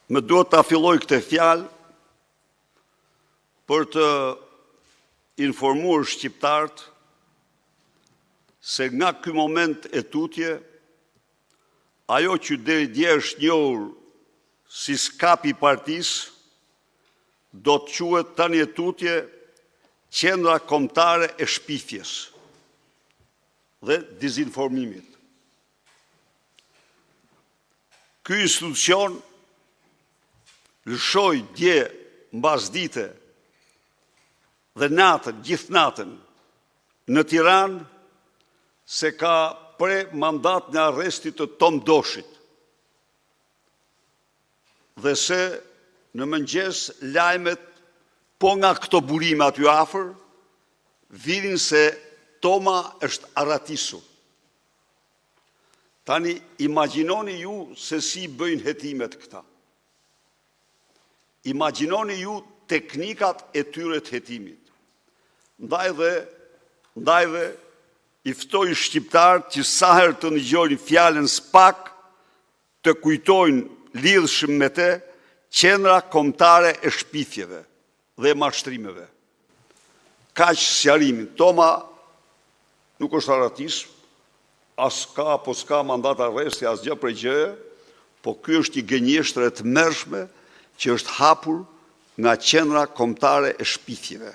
Më duhet ta filloj këtë fjalë për të informuar shqiptarët se nga ky moment e tutje, ajo që deri dje është njohur si skapi i partisë, do të quhet tani e tutje Qendra Kombëtare e Shpifjes dhe Dezinformimit. Ky institucion lëshoi dje mbasdite dhe natën, gjithë natën, në Tiranë se ka pre mandat në arrestit të Tom Doshit dhe se në mëngjes lajmet, po nga këto burime aty afër, vidhin se Toma është arratisur. Tani, imagjinoni ju se si bëjnë hetimet këta. Imagjinoni ju teknikat e tyre të hetimit. Ndaj dhe i ftoj shqiptarët që sa herë të ndëgjojnë fjalën SPAK të kujtojnë lidhshëm me të Qendra Kombëtare e Shpifjeve dhe mashtrimeve. Kaq sqarimin. Toma nuk është arratisëm, as ka apo s'ka mandat arresti, asgjë prej gjëje, po ky është një gënjeshtër e tmerrshme që është hapur nga Qendra Kombëtare e Shpifjeve.